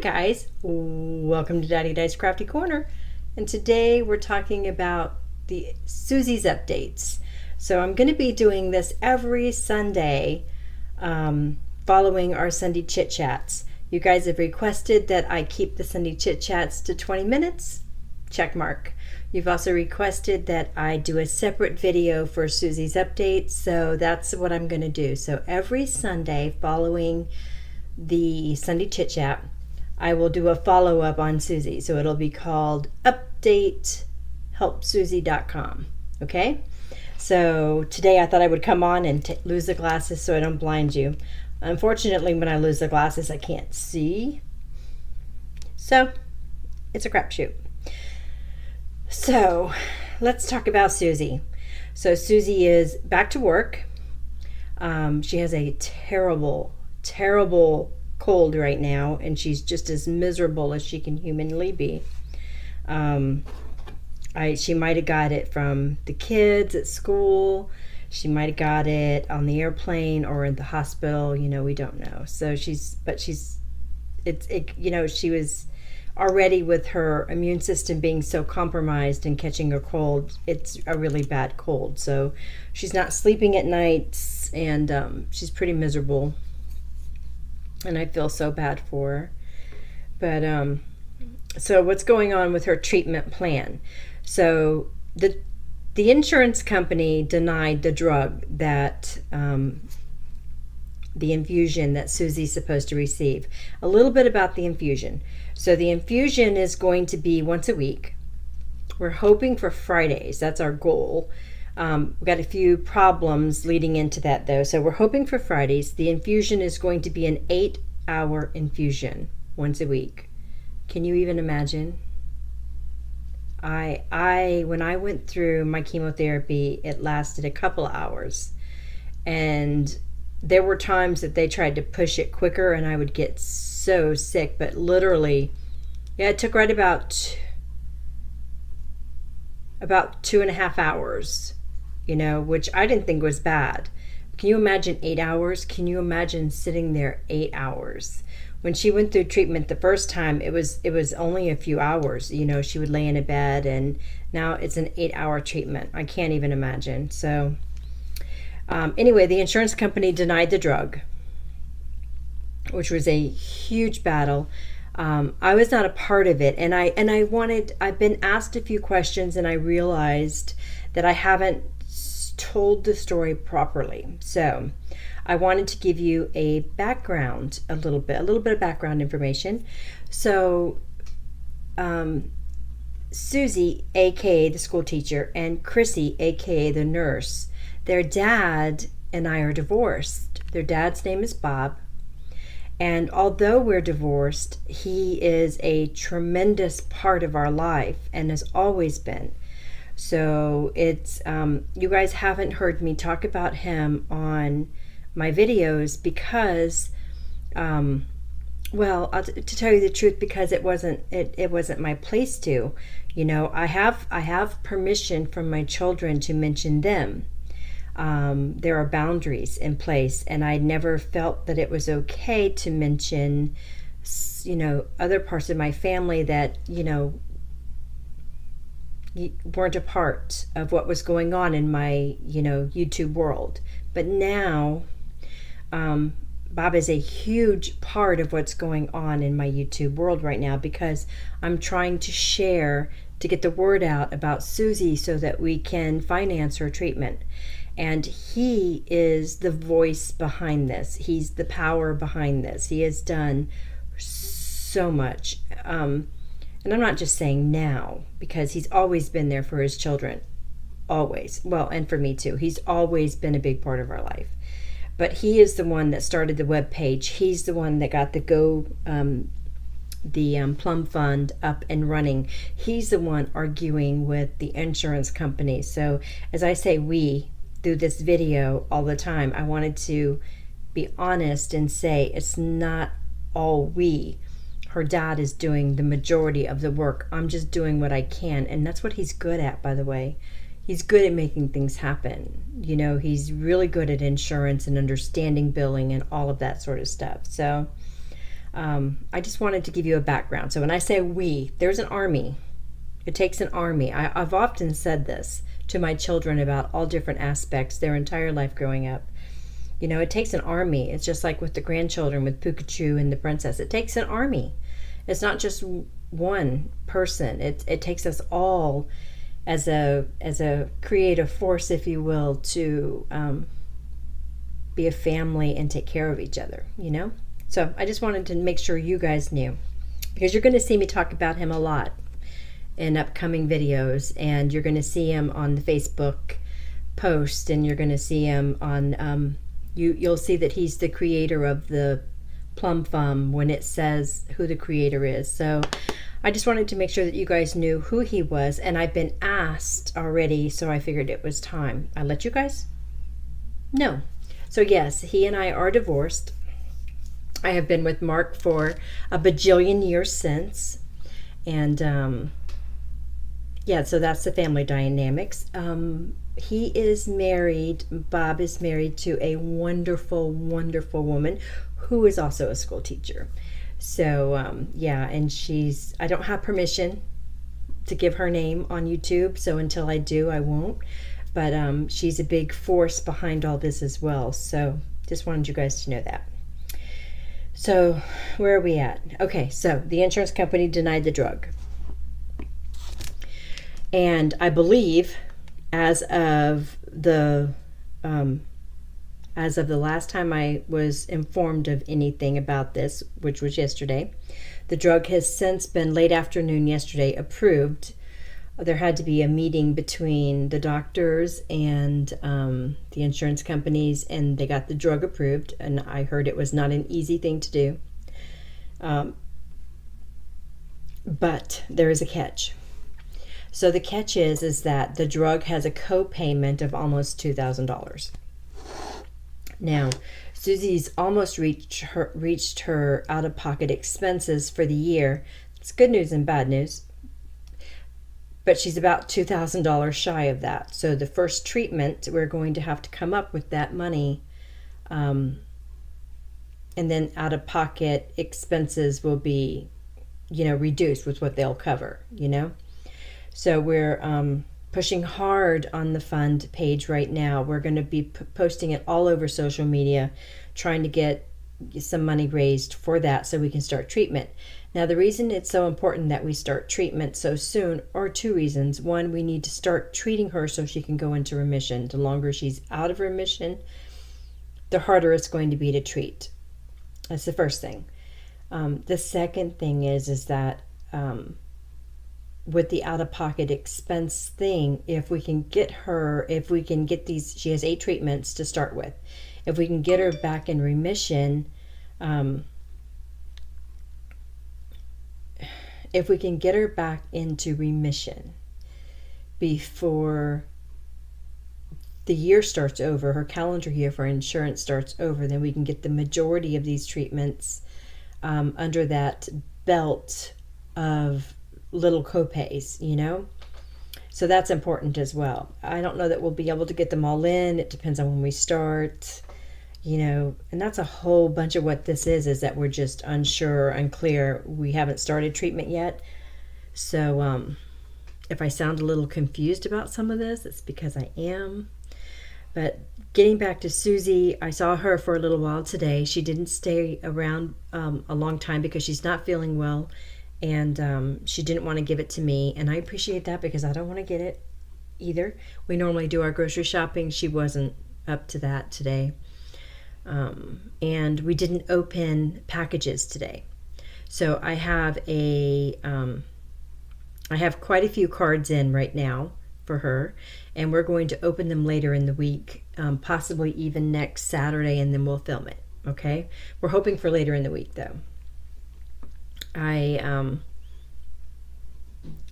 guys, welcome to Daddy Dice Crafty Corner, and today we're talking about the Susie's updates. So I'm going to be doing this every Sunday following our Sunday chit chats. You guys have requested that I keep the Sunday chit chats to 20 minutes, check mark. You've also requested that I do a separate video for Susie's updates, so that's what I'm going to do. So every Sunday following the Sunday chit chat, I will do a follow-up on Susie. So it'll be called updatehelpsusie.com. Okay? So today I thought I would come on and lose the glasses so I don't blind you. Unfortunately, when I lose the glasses, I can't see. So it's a crapshoot. So let's talk about Susie. So Susie is back to work. She has a terrible cold right now, and she's just as miserable as she can humanly be. She might have got it from the kids at school. She might have got it on the airplane or in the hospital. We don't know. So she was already, with her immune system being so compromised and catching a cold. It's a really bad cold. So she's not sleeping at nights, and she's pretty miserable. And I feel so bad for her. But so what's going on with her treatment plan? So the insurance company denied the drug that the infusion that Susie's supposed to receive. A little bit about the infusion. So the infusion is going to be once a week. We're hoping for Fridays. That's our goal. We've got a few problems leading into that, though. So we're hoping for Fridays. The infusion is going to be an 8-hour infusion once a week. Can you even imagine? When I went through my chemotherapy, it lasted a couple of hours. And there were times that they tried to push it quicker, and I would get so sick. But literally, it took right about 2.5 hours. Which I didn't think was bad. Can you imagine 8 hours? Can you imagine sitting there 8 hours? When she went through treatment the first time, it was only a few hours. She would lay in a bed, and now it's an 8-hour treatment. I can't even imagine. So anyway, the insurance company denied the drug, which was a huge battle. I was not a part of it, and I've been asked a few questions, and I realized that I haven't told the story properly. So I wanted to give you a background, a little bit of background information. So Susie, aka the school teacher, and Chrissy, aka the nurse, their dad and I are divorced. Their dad's name is Bob, and although we're divorced, he is a tremendous part of our life and has always been. So it's you guys haven't heard me talk about him on my videos because to tell you the truth, because it wasn't my place to. I have permission from my children to mention them. There are boundaries in place, and I never felt that it was okay to mention other parts of my family that weren't a part of what was going on in my YouTube world. But now Bob is a huge part of what's going on in my YouTube world right now, because I'm trying to get the word out about Susie so that we can finance her treatment. And he is the voice behind this. He's the power behind this. He has done so much. And I'm not just saying now, because he's always been there for his children. Always. Well, and for me too. He's always been a big part of our life. But he is the one that started the web page. He's the one that got the Plum Fund up and running. He's the one arguing with the insurance company. So as I say we through this video all the time, I wanted to be honest and say it's not all we. Her dad is doing the majority of the work. I'm just doing what I can, and that's what he's good at, by the way. He's good at making things happen. He's really good at insurance and understanding billing and all of that sort of stuff. So I just wanted to give you a background. So when I say we, there's an army. It takes an army. I've often said this to my children about all different aspects, their entire life growing up. You know, it takes an army. It's just like with the grandchildren, with Pikachu and the princess. It takes an army. It's not just one person. It takes us all as a creative force, if you will, to be a family and take care of each other, you know? So I just wanted to make sure you guys knew, because you're going to see me talk about him a lot in upcoming videos, and you're going to see him on the Facebook post, and you're going to see him on you'll see that he's the creator of the Plum Fum when it says who the creator is. So I just wanted to make sure that you guys knew who he was, and I've been asked already, so I figured it was time I let you guys know. So yes, he and I are divorced. I have been with Mark for a bajillion years since, and yeah, so that's the family dynamics. He is married, Bob is married to a wonderful, wonderful woman who is also a school teacher. So yeah, and I don't have permission to give her name on YouTube, so until I do, I won't. But she's a big force behind all this as well. So just wanted you guys to know that. So where are we at? Okay, so the insurance company denied the drug. And I believe as of the last time I was informed of anything about this, which was yesterday, the drug has since been late afternoon yesterday approved. There had to be a meeting between the doctors and the insurance companies, and they got the drug approved. And I heard it was not an easy thing to do. But there is a catch. So the catch is that the drug has a co-payment of almost $2,000. Now, Susie's almost reached her out-of-pocket expenses for the year. It's good news and bad news. But she's about $2,000 shy of that. So the first treatment, we're going to have to come up with that money. And then out-of-pocket expenses will be, reduced with what they'll cover, So we're pushing hard on the fund page right now. We're going to be posting it all over social media, trying to get some money raised for that so we can start treatment. Now, the reason it's so important that we start treatment so soon are two reasons. One, we need to start treating her so she can go into remission. The longer she's out of remission, the harder it's going to be to treat. That's the first thing. The second thing is that with the out-of-pocket expense thing, if we can get these, she has 8 treatments to start with. If we can get her back in remission, if we can get her back into remission before the year starts over, her calendar year for insurance starts over, then we can get the majority of these treatments under that belt of little copays, So that's important as well. I don't know that we'll be able to get them all in. It depends on when we start, and that's a whole bunch of what this is that we're just unsure, unclear. We haven't started treatment yet. So if I sound a little confused about some of this, it's because I am. But getting back to Susie, I saw her for a little while today. She didn't stay around a long time because she's not feeling well. And she didn't want to give it to me. And I appreciate that because I don't want to get it either. We normally do our grocery shopping. She wasn't up to that today. And we didn't open packages today. So I have quite a few cards in right now for her. And we're going to open them later in the week, possibly even next Saturday, and then we'll film it. Okay? We're hoping for later in the week, though.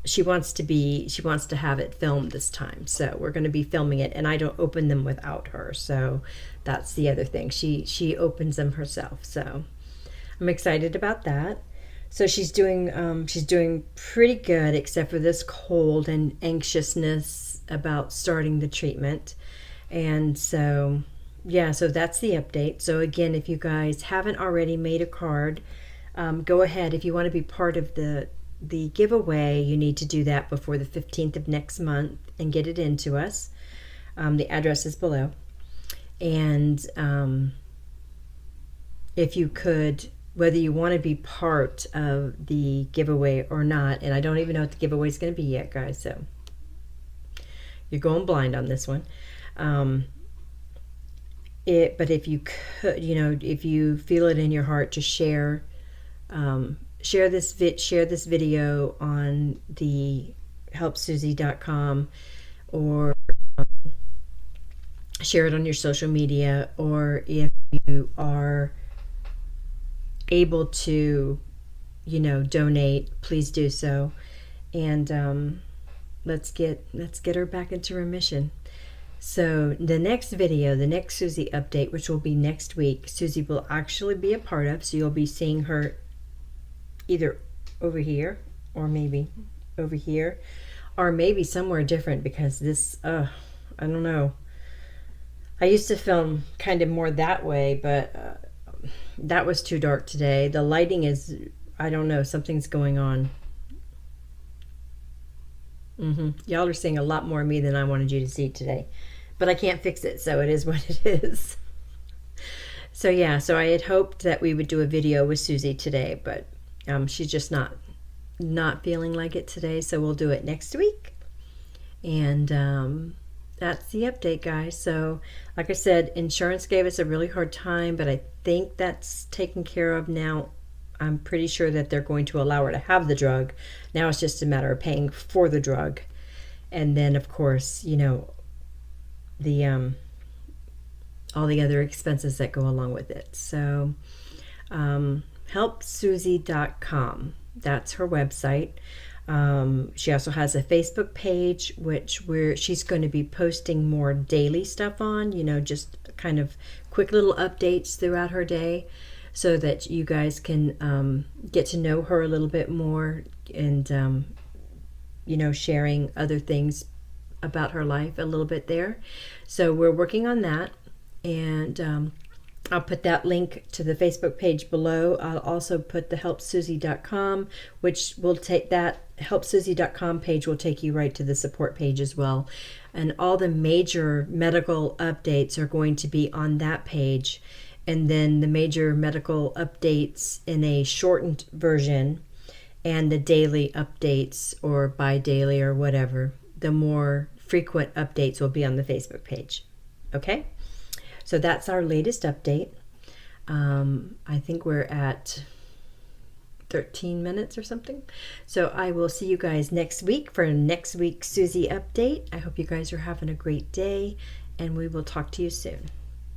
She wants to have it filmed this time, so we're going to be filming it, and I don't open them without her. So that's the other thing. She opens them herself. So I'm excited about that. So she's doing pretty good, except for this cold and anxiousness about starting the treatment. And so yeah, so that's the update. So again, if you guys haven't already made a card, go ahead. If you want to be part of the giveaway, you need to do that before the 15th of next month and get it into us. The address is below. And if you could, whether you want to be part of the giveaway or not, and I don't even know what the giveaway is going to be yet, guys, so you're going blind on this one. But if you could, if you feel it in your heart to share this video on the helpsusie.com, or share it on your social media, or if you are able to, donate, please do so. And let's get her back into remission. So the next video, the next Susie update, which will be next week, Susie will actually be a part of. So you'll be seeing her either over here, or maybe over here, or maybe somewhere different, because this, I don't know. I used to film kind of more that way, but that was too dark today. The lighting is, I don't know, something's going on. Y'all are seeing a lot more of me than I wanted you to see today, but I can't fix it, so it is what it is. So yeah, so I had hoped that we would do a video with Susie today, but she's just not feeling like it today, so we'll do it next week. And that's the update, guys. So like I said, insurance gave us a really hard time, but I think that's taken care of now. I'm pretty sure that they're going to allow her to have the drug. Now it's just a matter of paying for the drug. And then, of course, the all the other expenses that go along with it. So helpsusie.com, that's her website. She also has a Facebook page, where she's going to be posting more daily stuff on, just kind of quick little updates throughout her day, so that you guys can get to know her a little bit more, and sharing other things about her life a little bit there. So we're working on that, and I'll put that link to the Facebook page below. I'll also put the helpsusie.com, which will take that helpsusie.com page will take you right to the support page as well. And all the major medical updates are going to be on that page. And then the major medical updates in a shortened version, and the daily updates, or bi-daily or whatever, the more frequent updates will be on the Facebook page. Okay? So that's our latest update. I think we're at 13 minutes or something. So I will see you guys next week for next week's Susie update. I hope you guys are having a great day, and we will talk to you soon.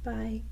Bye.